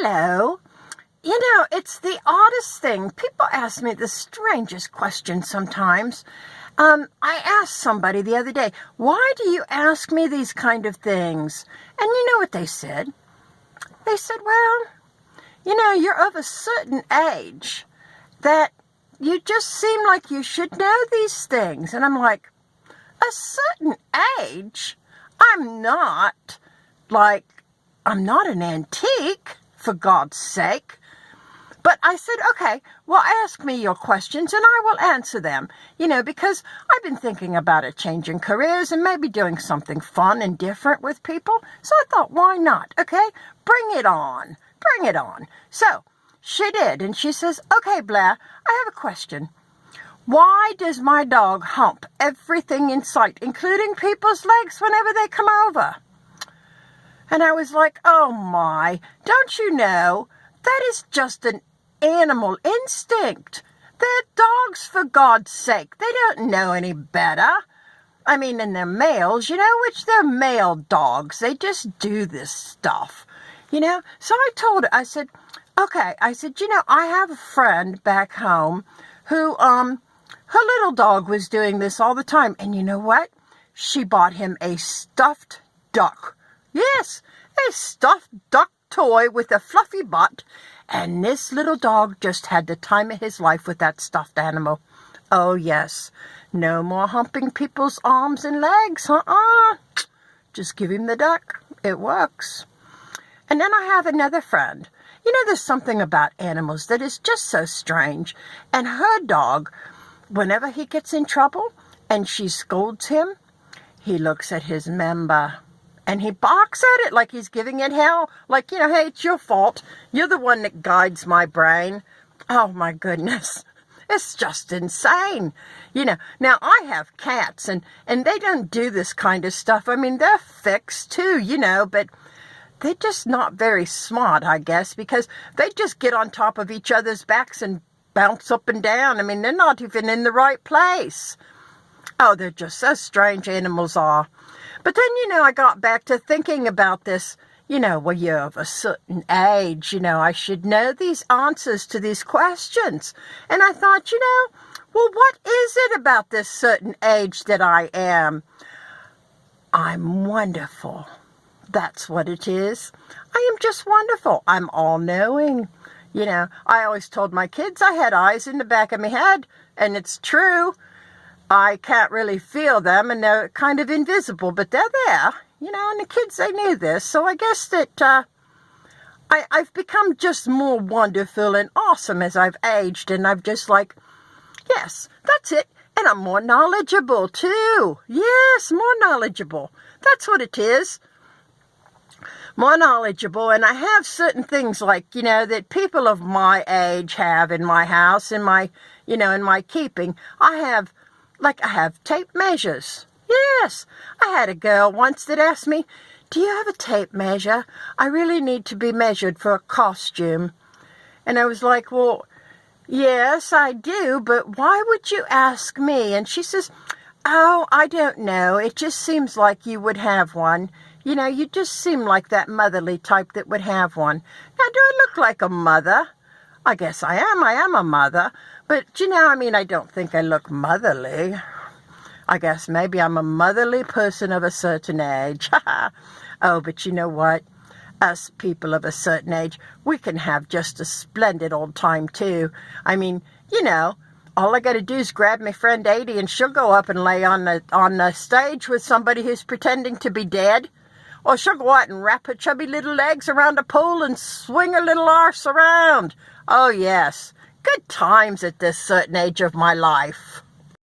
Hello. You know, it's the oddest thing. People ask me the strangest questions sometimes. I asked somebody the other day, why do you ask me these kind of things? And you know what they said? They said, well, you know, you're of a certain age that you just seem like you should know these things. And I'm like, a certain age? I'm not an antique, for God's sake. But I said, okay, well, ask me your questions and I will answer them. You know, because I've been thinking about it, changing careers and maybe doing something fun and different with people. So I thought, why not? Okay, bring it on. Bring it on. So she did. And she says, okay, Blair, I have a question. Why does my dog hump everything in sight, including people's legs whenever they come over? And I was like, oh my, don't you know? That is just an animal instinct. They're dogs, for God's sake. They don't know any better. I mean, and they're males, you know, which they're male dogs. They just do this stuff, you know. So I told her, I said, okay, I said, you know, I have a friend back home who, her little dog was doing this all the time. And you know what? She bought him a stuffed duck. Yes, a stuffed duck toy with a fluffy butt, and this little dog just had the time of his life with that stuffed animal. Oh, yes, no more humping people's arms and legs, Just give him the duck. It works. And then I have another friend. You know, there's something about animals that is just so strange, and her dog, whenever he gets in trouble and she scolds him, he looks at his member. And he barks at it like he's giving it hell. Like, you know, hey, it's your fault. You're the one that guides my brain. Oh, my goodness. It's just insane. You know, now I have cats and they don't do this kind of stuff. I mean, they're fixed too, you know, but they're just not very smart, I guess, because they just get on top of each other's backs and bounce up and down. I mean, they're not even in the right place. Oh, they're just so strange, animals are. But then, you know, I got back to thinking about this, you know, well, you're of a certain age, you know, I should know these answers to these questions. And I thought, you know, well, what is it about this certain age that I am? I'm wonderful. That's what it is. I am just wonderful. I'm all-knowing. You know, I always told my kids I had eyes in the back of my head, and it's true. I can't really feel them, and they're kind of invisible, but they're there, you know, and the kids, they knew this. So I guess that I've become just more wonderful and awesome as I've aged, and I've just like, yes, that's it. And I'm more knowledgeable, too. Yes, more knowledgeable. That's what it is. More knowledgeable, and I have certain things like, you know, that people of my age have in my house, in my, you know, in my keeping. I have tape measures. Yes, I had a girl once that asked me, do you have a tape measure? I really need to be measured for a costume. And I was like, well, yes, I do, but why would you ask me? And she says, oh, I don't know. It just seems like you would have one. You know, you just seem like that motherly type that would have one. Now, do I look like a mother? I guess I am. I am a mother. But, you know, I mean, I don't think I look motherly. I guess maybe I'm a motherly person of a certain age. Oh, but you know what? Us people of a certain age, we can have just a splendid old time, too. I mean, you know, all I got to do is grab my friend 80 and she'll go up and lay on the stage with somebody who's pretending to be dead. Or she'll go out and wrap her chubby little legs around a pole and swing her little arse around. Oh, yes. Good times at this certain age of my life.